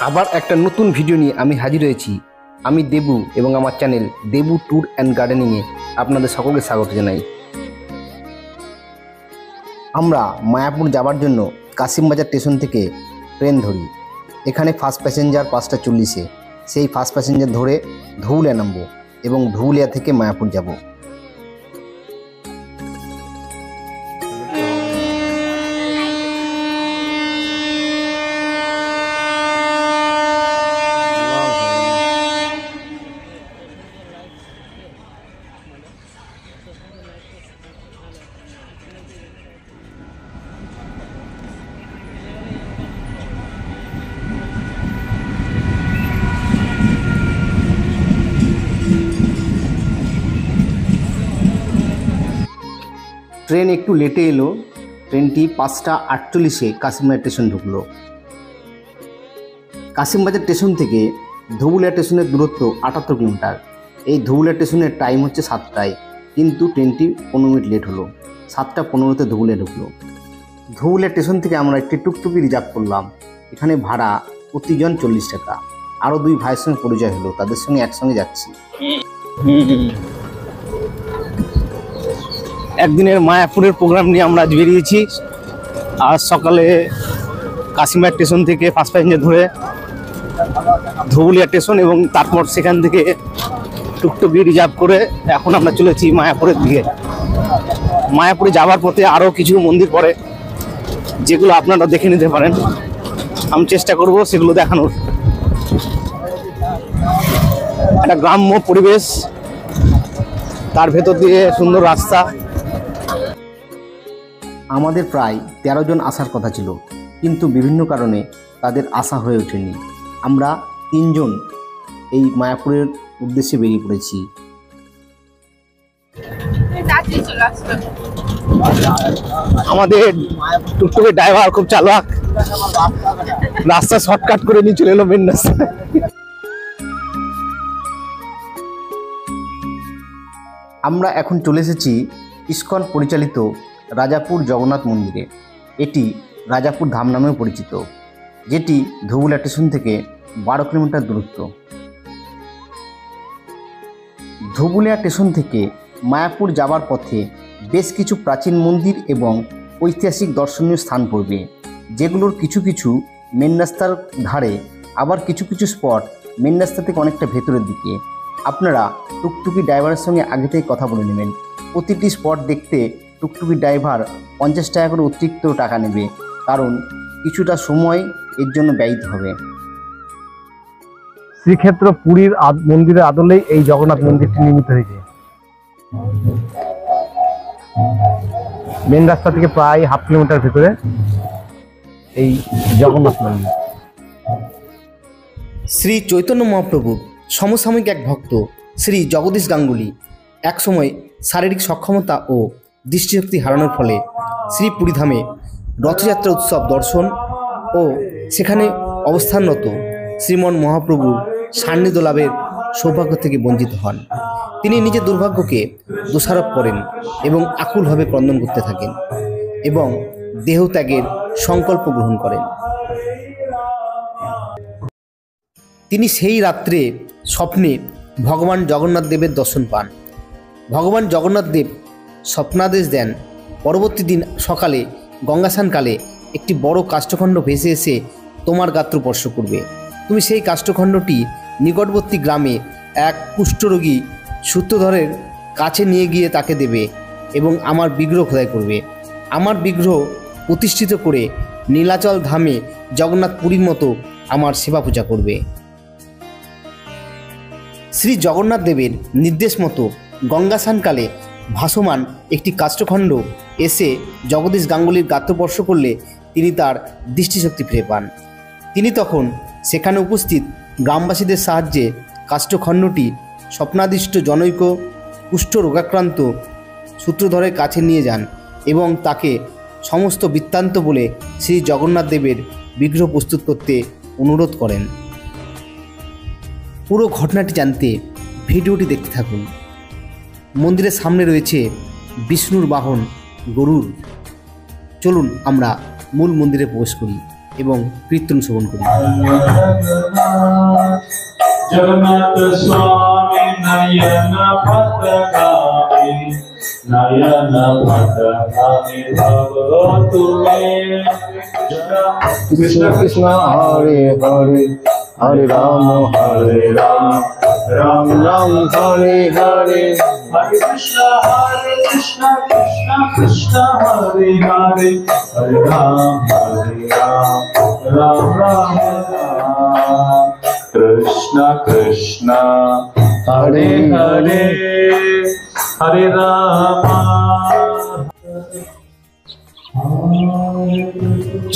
আবার একটা নতুন ভিডিও নিয়ে আমি হাজির হয়েছি। আমি দেবু এবং আমার চ্যানেল দেবু ট্যুর অ্যান্ড গার্ডেনিংয়ে আপনাদের সকলকে স্বাগত জানাই। আমরা মায়াপুর যাবার জন্য কাশিমবাজার স্টেশন থেকে ট্রেন ধরি। এখানে ফার্স্ট প্যাসেঞ্জার 5:40-এ, সেই ফার্স্ট প্যাসেঞ্জার ধরে ধুবুলিয়া নামবো এবং ধুবুলিয়া থেকে মায়াপুর যাব। ট্রেন একটু লেটে এলো। ট্রেনটি 5:48-এ কাশিমবাজার স্টেশন ঢুকলো। কাশিমবাজার স্টেশন থেকে ধুবুলিয়া স্টেশনের দূরত্ব 78 কিলোমিটার। এই ধুবুলিয়া স্টেশনের টাইম হচ্ছে 7টায়, কিন্তু ট্রেনটি 15 মিনিট লেট হলো। 7:15-তে ধুবুলিয়া ঢুকলো। ধুবুলিয়া স্টেশন থেকে আমরা একটি টুকটুকি রিজার্ভ করলাম। এখানে ভাড়া প্রতিজন 40 টাকা। আরও 2 ভাইয়ের সঙ্গে পরিচয় হলো, তাদের সঙ্গে একসঙ্গে যাচ্ছি। একদিনের মায়াপুরের প্রোগ্রাম নিয়ে আমরা আজ বেরিয়েছি। আজ সকালে কাশিমবাজার স্টেশন থেকে ফার্স্ট প্যাসেঞ্জার ধরে ধুবুলিয়া স্টেশন এবং তারপর সেখান থেকে টুকটুকি রিজার্ভ করে এখন আমরা চলেছি মায়াপুরের দিকে। মায়াপুরে যাওয়ার পথে আরও কিছু মন্দির পড়ে, যেগুলো আপনারা দেখে নিতে পারেন। আমি চেষ্টা করব সেগুলো দেখানোর। একটা গ্রাম্য পরিবেশ, তার ভেতর দিয়ে সুন্দর রাস্তা। আমাদের প্রায় 13 জন আসার কথা ছিল, কিন্তু বিভিন্ন কারণে তাদের আসা হয়ে ওঠেনি। আমরা 3 জন এই মায়াপুরের উদ্দেশ্যে বেরিয়ে পড়েছি। আমাদের টুকটুকি ড্রাইভার খুব চালাক, রাস্তা শর্টকাট করে নিয়ে চলে এলো মেন রাস্তা। আমরা এখন চলে এসেছি ইসকন পরিচালিত রাজাপুর জগন্নাথ মন্দিরে। এটি রাজাপুর ধাম নামেও পরিচিত, যেটি ধুবুলিয়া স্টেশন থেকে 12 কিলোমিটার দূরত্ব। ধুবুলিয়া স্টেশন থেকে মায়াপুর যাবার পথে বেশ কিছু প্রাচীন মন্দির এবং ঐতিহাসিক দর্শনীয় স্থান পড়বে, যেগুলোর কিছু কিছু মেন রাস্তার ধারে, আবার কিছু কিছু স্পট মেন রাস্তা থেকে অনেকটা ভেতরের দিকে। আপনারা টুকটুকি ড্রাইভারের সঙ্গে আগে থেকে কথা বলে নেবেন। প্রতিটি স্পট দেখতে টুকটুকি ড্রাইভার 50 টাকা করে অতিরিক্ত টাকা নেবে, কারণ কিছুটা সময় এর জন্য ব্যয়িত হবে। শ্রীক্ষেত্র পুরীর মন্দিরের আদলেই এই জগন্নাথ মন্দিরটি নির্মিত হয়েছে। মেন রাস্তা থেকে প্রায় 1/2 কিলোমিটার ভিতরে এই জগন্নাথ মন্দির। শ্রী চৈতন্য মহাপ্রভুর সমসাময়িক এক ভক্ত শ্রী জগদীশ গাঙ্গুলি একসময় শারীরিক সক্ষমতা ও দৃষ্টিশক্তি হারানোর ফলে শ্রী পুরীধামে রথযাত্রা উৎসব দর্শন ও সেখানে অবস্থানরত শ্রীমন মহাপ্রভুর সান্নিধ্য লাভের সৌভাগ্য থেকে বঞ্চিত হন। তিনি নিজের দুর্ভাগ্যকে দোষারোপ করেন এবং আকুলভাবে ক্রন্দন করতে থাকেন এবং দেহত্যাগের সংকল্প গ্রহণ করেন। তিনি সেই রাত্রে স্বপ্নে ভগবান জগন্নাথ দেবের দর্শন পান। ভগবান জগন্নাথ দেব স্বপ্নাদেশ দেন, পরবর্তী দিন সকালে গঙ্গাস্নানকালে একটি বড় কাষ্ঠখণ্ড ভেসে এসে তোমার গাত্র স্পর্শ করবে। তুমি সেই কাষ্ঠখণ্ডটি নিকটবর্তী গ্রামে এক কুষ্ঠরোগী সূত্রধরের কাছে নিয়ে গিয়ে তাকে দেবে এবং আমার বিগ্রহ খোদাই করবে। আমার বিগ্রহ প্রতিষ্ঠিত করে নীলাচল ধামে জগন্নাথ পুরীর মতো আমার সেবা পূজা করবে। শ্রী জগন্নাথ দেবের নির্দেশ মতো গঙ্গাস্নানকালে ভাসমান একটি কাষ্ঠখণ্ড এসে জগদীশ গাঙ্গুলির গাত্রস্পর্শ করলে তিনি তার দৃষ্টিশক্তি ফিরে পান। তিনি তখন সেখানে উপস্থিত গ্রামবাসীদের সাহায্যে কাষ্ঠখণ্ডটি স্বপ্নাদিষ্ট জনৈক কুষ্ঠ রোগাক্রান্ত সূত্রধরের কাছে নিয়ে যান এবং তাকে সমস্ত বৃত্তান্ত বলে শ্রী জগন্নাথ দেবের বিগ্রহ প্রস্তুত করতে অনুরোধ করেন। পুরো ঘটনাটি জানতে ভিডিওটি দেখতে থাকুন। মন্দিরের সামনে রয়েছে বিষ্ণুর বাহন গরুর। চলুন আমরা মূল মন্দিরে প্রবেশ করি এবং কীর্তন শ্রবণ করি। जगन्नाथ स्वामी नयन पथगामी नयन पथगामी भव तुम्हें कृष्ण कृष्ण हरे हरे हरे राम राम राम हरे हरे हरे कृष्ण कृष्ण कृष्ण हरे हरे हरे राम राम राम कृष्ण कृष्ण हरे हरे हरे राम।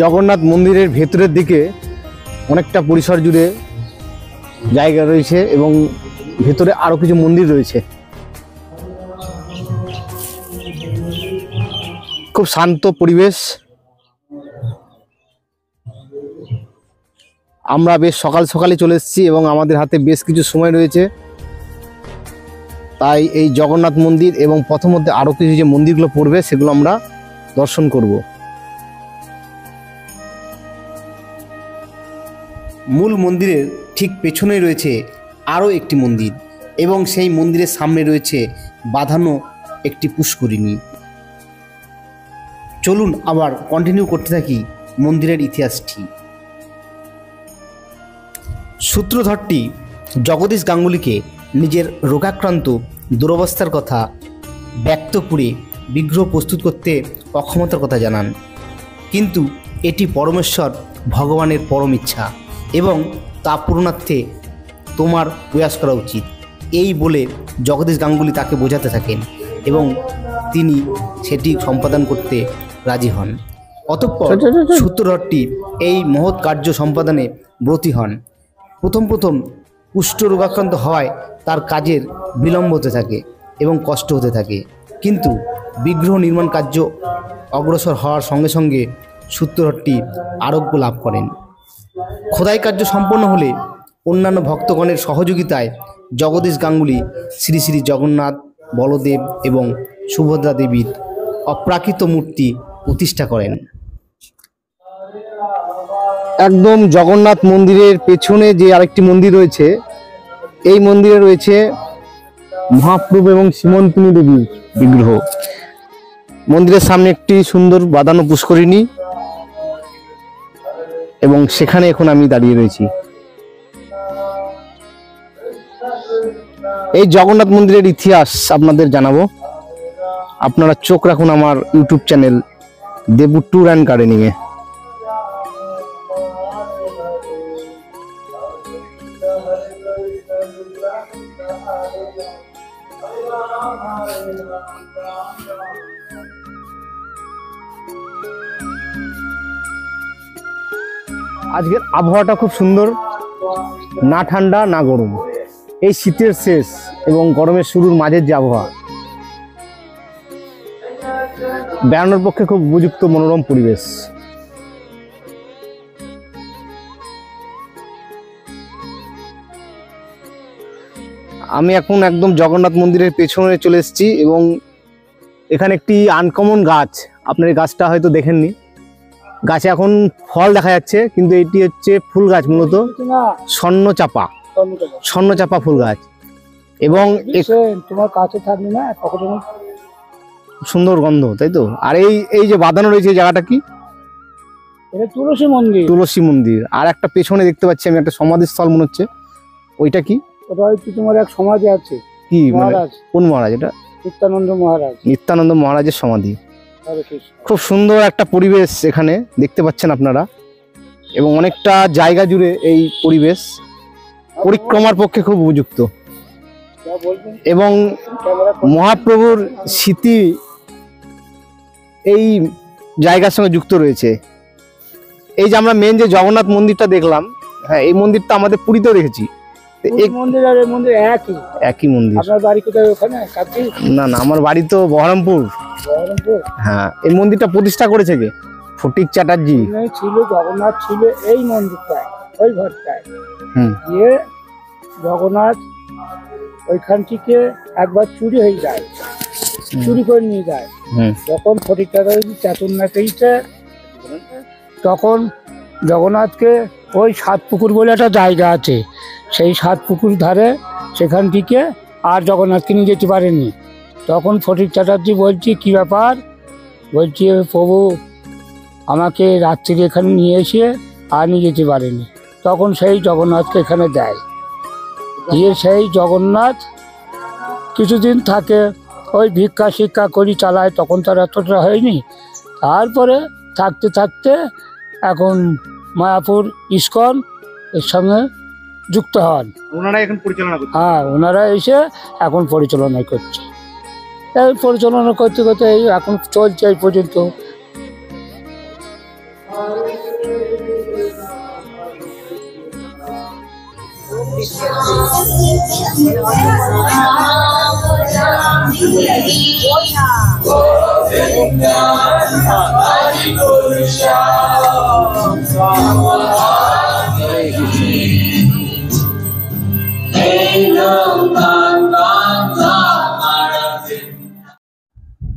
জগন্নাথ মন্দিরের ভেতরের দিকে অনেকটা পরিসর জুড়ে জায়গা রয়েছে এবং ভেতরে আরো কিছু মন্দির রয়েছে। খুব শান্ত পরিবেশ। আমরা বেশ সকাল সকালে চলে এসেছি এবং আমাদের হাতে বেশ কিছু সময় রয়েছে, তাই এই জগন্নাথ মন্দির এবং পথমধ্যে আরো কিছু যে মন্দিরগুলো পড়বে সেগুলো আমরা দর্শন করব। মূল মন্দিরের ঠিক পেছনেই রয়েছে আরও একটি মন্দির এবং সেই মন্দিরের সামনে রয়েছে বাঁধানো একটি পুষ্করিণী। চলুন আবার কন্টিনিউ করতে থাকি মন্দিরের ইতিহাসটি। সূত্রধরটি জগদীশ গাঙ্গুলিকে নিজের রোগাক্রান্ত দুরবস্থার কথা ব্যক্ত করে বিগ্রহ প্রস্তুত করতে অক্ষমতার কথা জানান, কিন্তু এটি পরমেশ্বর ভগবানের পরম ইচ্ছা এবং তা পূরণার্থে তোমার প্রয়াস করা উচিত, এই বলে জগদীশ গাঙ্গুলি তাকে বোঝাতে থাকেন এবং তিনি সেটি সম্পাদন করতে রাজি হন। অতঃপর সূত্রধরটি এই মহৎ কার্য সম্পাদনে ব্রতী হন। প্রথম কুষ্ঠ রোগাক্রান্ত হওয়ায় তার কাজের বিলম্ব হতে থাকে এবং কষ্ট হতে থাকে, কিন্তু বিগ্রহ নির্মাণ কার্য অগ্রসর হওয়ার সঙ্গে সঙ্গে সূত্রধরটি আরোগ্য লাভ করেন। খোদাই কার্য সম্পন্ন হলে অন্যান্য ভক্তগণের সহযোগিতায় জগদীশ গাঙ্গুলি শ্রী শ্রী জগন্নাথ, বলদেব এবং সুভদ্রা দেবীর অপ্রাকৃত মূর্তি প্রতিষ্ঠা করেন। একদম জগন্নাথ মন্দিরের পেছনে যে আরেকটি মন্দির রয়েছে, এই মন্দিরে রয়েছে মহাপ্রভু এবং সীমন্তিনী দেবীর বিগ্রহ। মন্দিরের সামনে একটি সুন্দর বাঁধানো পুষ্করিণী এবং সেখানে এখন আমি দাঁড়িয়ে রয়েছি। এই জগন্নাথ মন্দিরের ইতিহাস আপনাদের জানাবো। আপনারা চোখ রাখুন আমার YouTube channel Debu tour and gardening এ। আজকের আবহাওয়াটা খুব সুন্দর, না ঠান্ডা না গরম। এই শীতের শেষ এবং গরমের শুরুর মাঝের যে আবহাওয়া, বেড়ানোর পক্ষে খুব উপযুক্ত মনোরম পরিবেশ। আমি এখন একদম জগন্নাথ মন্দিরের পেছনে চলে এসেছি এবং এখানে একটি আনকমন গাছ, আপনার এই গাছটা হয়তো দেখেননি। গাছে এখন ফল দেখা যাচ্ছে, কিন্তু এটি হচ্ছে ফুল গাছ, মূলত স্বর্ণচাপা ফুল গাছ। এবং তোমার কাছে থাকবে না, সুন্দর গন্ধ, তাই তো। আর এই যে বাঁধানো রয়েছে জায়গাটা কি? এটা তুলসী মন্দির। তুলসী মন্দির। আর একটা পেছনে দেখতে পাচ্ছি আমি একটা সমাধিস্থল মনে হচ্ছে, ওইটা কি? ওটা হয়তো তোমার এক সমাধি আছে। কি মহারাজ? কোন মহারাজ এটা? নিত্যানন্দ মহারাজ। নিত্যানন্দ মহারাজের সমাধি। খুব সুন্দর একটা পরিবেশ এখানে দেখতে পাচ্ছেন আপনারা, এবং অনেকটা জায়গা জুড়ে এই পরিবেশ পরিক্রমার পক্ষে খুব উপযুক্ত। এবং মহাপ্রভুর স্মৃতি এই জায়গার সঙ্গে যুক্ত রয়েছে। এই যে আমরা মেন যে জগন্নাথ মন্দিরটা দেখলাম, হ্যাঁ, এই মন্দিরটা আমাদের পুরীতেও দেখেছি। এই মন্দির আর এই মন্দির একই মন্দির। আপনার বাড়ি কোথায়? ওখানে কাছে? না না, আমার বাড়ি তো বহরমপুর। হ্যাঁ, এই মন্দিরটা প্রতিষ্ঠা করেছে কে? ফটিক চ্যাটার্জি ছিল। জগন্নাথ ছিল এই মন্দিরটায়, ওই ঘরটায়। গিয়ে জগন্নাথ ওইখান থেকে একবার চুরি হয়ে যায়, চুরি করে নিয়ে যায়। যখন ফটিক চ্যাটার্জি চেতন না পেয়েছে, তখন জগন্নাথকে ওই সাতপুকুর বলে একটা জায়গা আছে, সেই সাতপুকুর ধারে সেখান থেকে আর জগন্নাথকে নিয়ে যেতে পারেনি। তখন ফটিক চ্যাটার্জি বলছি, কী ব্যাপার? বলছি, প্রভু আমাকে রাত্রি এখানে নিয়ে এসে আর নিয়ে যেতে পারেনি। তখন সেই জগন্নাথকে এখানে দেয়, দিয়ে সেই জগন্নাথ কিছুদিন থাকে, ওই ভিক্ষা শিক্ষা করি চালায়, তখন তার এতটা হয়নি। তারপরে থাকতে থাকতে এখন মায়াপুর ইস্কন এর সঙ্গে যুক্ত হন। ওনারা এখন পরিচালনা করছেন। হ্যাঁ, ওনারা এসে এখন পরিচালনা করছে। এই পরিচালনা করতে করতে এই এখন চলছে এই পর্যন্ত।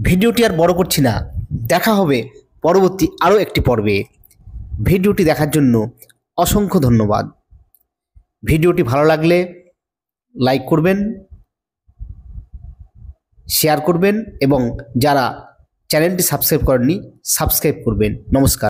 ভিডিওটি আর বড় করছি না, দেখা হবে পরবর্তী আরও একটি পর্বে। ভিডিওটি দেখার জন্য অসংখ্য ধন্যবাদ। ভিডিওটি ভালো লাগলে লাইক করবেন, শেয়ার করবেন এবং যারা চ্যানেলটি সাবস্ক্রাইব করেননি সাবস্ক্রাইব করবেন। নমস্কার।